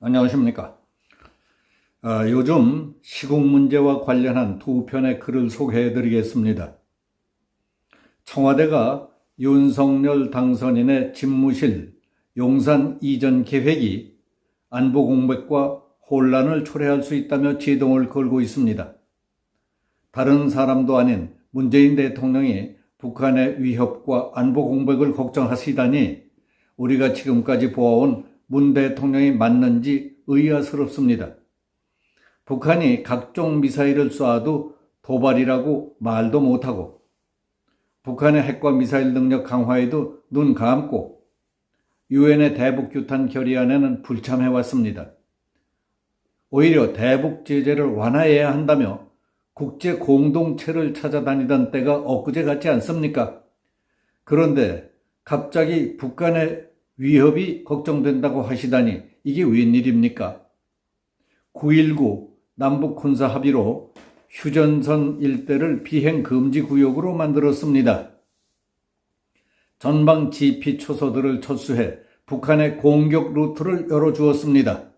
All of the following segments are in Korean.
안녕하십니까. 요즘 시국 문제와 관련한 두 편의 글을 소개해 드리겠습니다. 청와대가 윤석열 당선인의 집무실 용산 이전 계획이 안보 공백과 혼란을 초래할 수 있다며 제동을 걸고 있습니다. 다른 사람도 아닌 문재인 대통령이 북한의 위협과 안보 공백을 걱정하시다니 우리가 지금까지 보아온 문 대통령이 맞는지 의아스럽습니다. 북한이 각종 미사일을 쏴도 도발이라고 말도 못하고 북한의 핵과 미사일 능력 강화에도 눈 감고 유엔의 대북 규탄 결의안에는 불참해왔습니다. 오히려 대북 제재를 완화해야 한다며 국제 공동체를 찾아다니던 때가 엊그제 같지 않습니까? 그런데 갑자기 북한의 위협이 걱정된다고 하시다니 이게 웬일입니까? 9.19 남북 군사 합의로 휴전선 일대를 비행 금지 구역으로 만들었습니다. 전방 지피 초소들을 철수해 북한의 공격 루트를 열어주었습니다.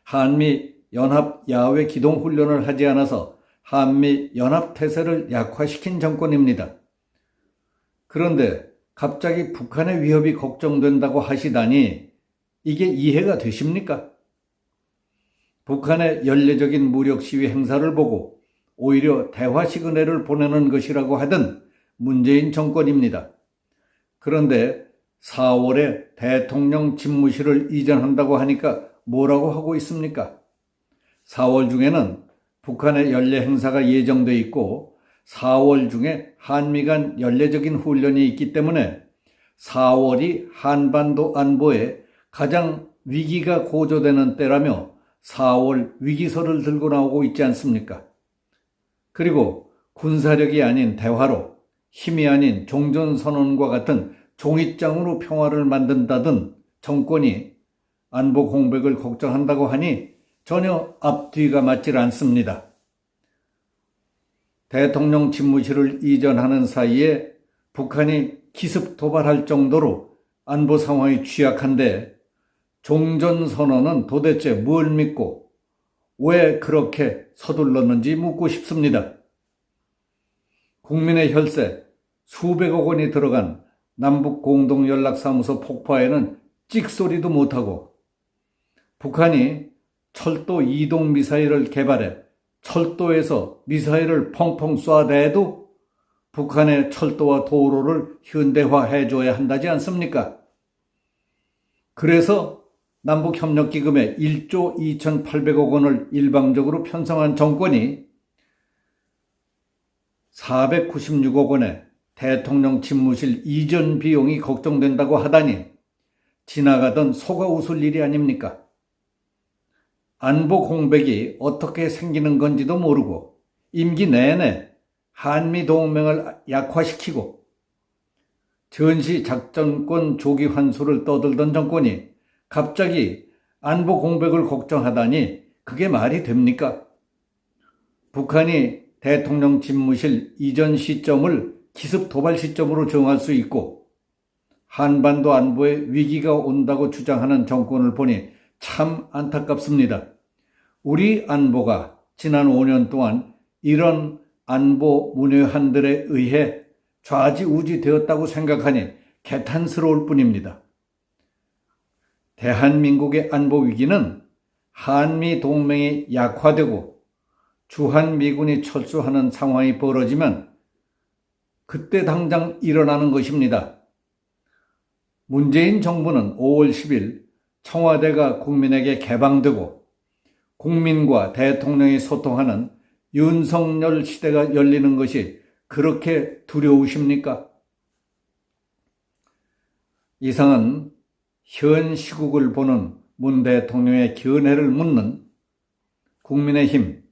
한미 연합 야외 기동 훈련을 하지 않아서 한미 연합 태세를 약화시킨 정권입니다. 그런데 갑자기 북한의 위협이 걱정된다고 하시다니 이게 이해가 되십니까? 북한의 연례적인 무력 시위 행사를 보고 오히려 대화 시그널을 보내는 것이라고 하던 문재인 정권입니다. 그런데 4월에 대통령 집무실을 이전한다고 하니까 뭐라고 하고 있습니까? 4월 중에는 북한의 연례 행사가 예정돼 있고 4월 중에 한미 간 연례적인 훈련이 있기 때문에 4월이 한반도 안보에 가장 위기가 고조되는 때라며 4월 위기설을 들고 나오고 있지 않습니까? 그리고 군사력이 아닌 대화로 힘이 아닌 종전선언과 같은 종이장으로 평화를 만든다던 정권이 안보 공백을 걱정한다고 하니 전혀 앞뒤가 맞질 않습니다. 대통령 집무실을 이전하는 사이에 북한이 기습 도발할 정도로 안보 상황이 취약한데 종전선언은 도대체 뭘 믿고 왜 그렇게 서둘렀는지 묻고 싶습니다. 국민의 혈세 수백억 원이 들어간 남북공동연락사무소 폭파에는 찍소리도 못하고 북한이 철도 이동 미사일을 개발해 철도에서 미사일을 펑펑 쏴대도 북한의 철도와 도로를 현대화해줘야 한다지 않습니까? 그래서 남북협력기금에 1조 2,800억 원을 일방적으로 편성한 정권이 496억 원의 대통령 집무실 이전 비용이 걱정된다고 하다니 지나가던 소가 웃을 일이 아닙니까? 안보 공백이 어떻게 생기는 건지도 모르고 임기 내내 한미 동맹을 약화시키고 전시 작전권 조기 환수를 떠들던 정권이 갑자기 안보 공백을 걱정하다니 그게 말이 됩니까? 북한이 대통령 집무실 이전 시점을 기습 도발 시점으로 정할 수 있고 한반도 안보에 위기가 온다고 주장하는 정권을 보니 참 안타깝습니다. 우리 안보가 지난 5년 동안 이런 안보 문외한들에 의해 좌지우지 되었다고 생각하니 개탄스러울 뿐입니다. 대한민국의 안보 위기는 한미 동맹이 약화되고 주한미군이 철수하는 상황이 벌어지면 그때 당장 일어나는 것입니다. 문재인 정부는 5월 10일 청와대가 국민에게 개방되고 국민과 대통령이 소통하는 윤석열 시대가 열리는 것이 그렇게 두려우십니까? 이상은 현 시국을 보는 문 대통령의 견해를 묻는 국민의힘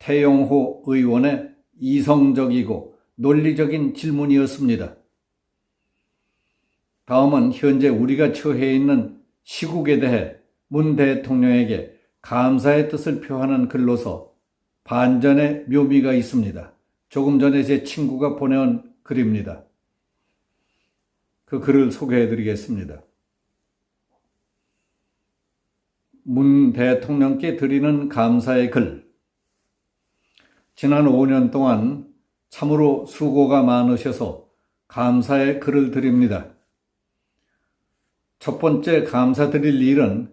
태영호 의원의 이성적이고 논리적인 질문이었습니다. 다음은 현재 우리가 처해 있는 시국에 대해 문 대통령에게 감사의 뜻을 표하는 글로서 반전의 묘미가 있습니다. 조금 전에 제 친구가 보내온 글입니다. 그 글을 소개해 드리겠습니다. 문 대통령께 드리는 감사의 글. 지난 5년 동안 참으로 수고가 많으셔서 감사의 글을 드립니다. 첫 번째 감사드릴 일은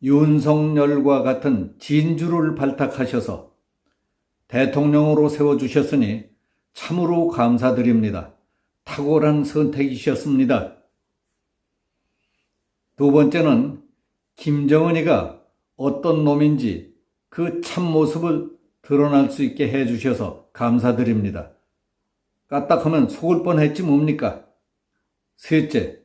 윤석열과 같은 진주를 발탁하셔서 대통령으로 세워주셨으니 참으로 감사드립니다. 탁월한 선택이셨습니다. 두 번째는 김정은이가 어떤 놈인지 그 참모습을 드러날 수 있게 해주셔서 감사드립니다. 까딱하면 속을 뻔했지 뭡니까? 셋째,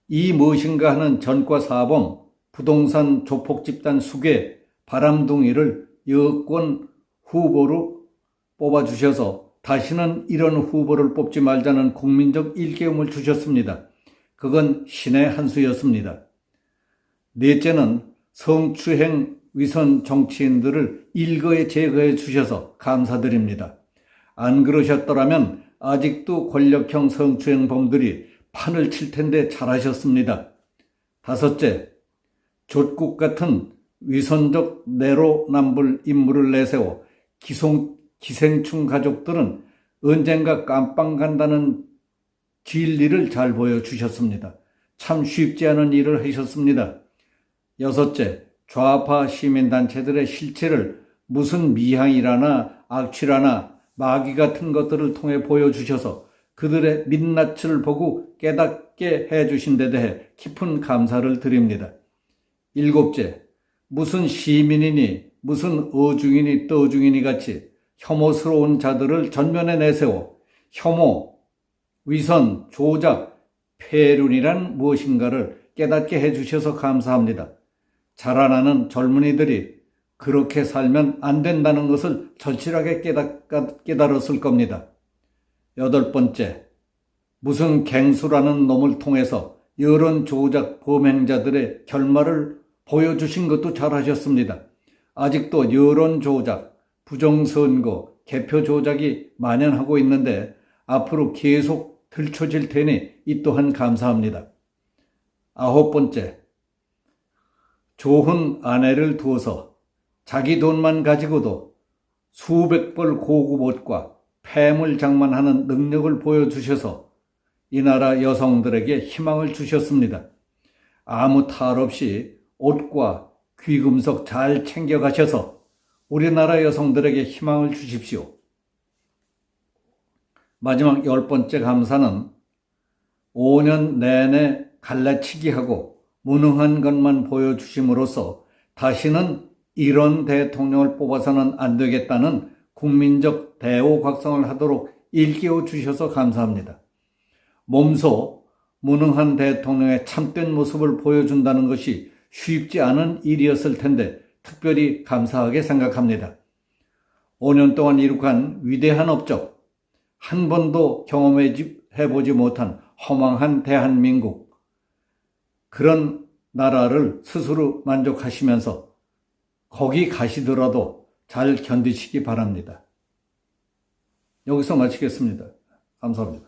이 무엇인가 하는 전과사범 부동산 조폭집단 수괴 바람둥이를 여권 후보로 뽑아주셔서 다시는 이런 후보를 뽑지 말자는 국민적 일깨움을 주셨습니다. 그건 신의 한 수였습니다. 넷째는 성추행 위선 정치인들을 일거에 제거해 주셔서 감사드립니다. 안 그러셨더라면 아직도 권력형 성추행범들이 판을 칠 텐데 잘하셨습니다. 다섯째, 족국 같은 위선적 내로남불 인물을 내세워 기생충 가족들은 언젠가 깜빵 간다는 진리를 잘 보여주셨습니다. 참 쉽지 않은 일을 하셨습니다. 여섯째, 좌파 시민단체들의 실체를 무슨 미향이라나 악취라나 마귀 같은 것들을 통해 보여주셔서 그들의 민낯을 보고 깨닫게 해주신 데 대해 깊은 감사를 드립니다. 일곱째, 무슨 시민이니 무슨 어중이니 떠중이니 같이 혐오스러운 자들을 전면에 내세워 혐오, 위선, 조작, 폐륜이란 무엇인가를 깨닫게 해주셔서 감사합니다. 자라나는 젊은이들이 그렇게 살면 안 된다는 것을 절실하게 깨달았을 겁니다. 여덟 번째, 무슨 갱수라는 놈을 통해서 여론 조작 범행자들의 결말을 보여주신 것도 잘하셨습니다. 아직도 여론 조작, 부정선거, 개표 조작이 만연하고 있는데 앞으로 계속 들춰질 테니 이 또한 감사합니다. 아홉 번째, 좋은 아내를 두어서 자기 돈만 가지고도 수백 벌 고급 옷과 폐물 장만하는 능력을 보여주셔서 이 나라 여성들에게 희망을 주셨습니다. 아무 탈 없이 옷과 귀금속 잘 챙겨가셔서 우리나라 여성들에게 희망을 주십시오. 마지막 10번째 감사는 5년 내내 갈라치기하고 무능한 것만 보여주심으로써 다시는 이런 대통령을 뽑아서는 안 되겠다는 국민적 대오각성을 하도록 일깨워 주셔서 감사합니다. 몸소 무능한 대통령의 참된 모습을 보여준다는 것이 쉽지 않은 일이었을 텐데 특별히 감사하게 생각합니다. 5년 동안 이룩한 위대한 업적, 한 번도 경험해보지 못한 허망한 대한민국, 그런 나라를 스스로 만족하시면서 거기 가시더라도 잘 견디시기 바랍니다. 여기서 마치겠습니다. 감사합니다.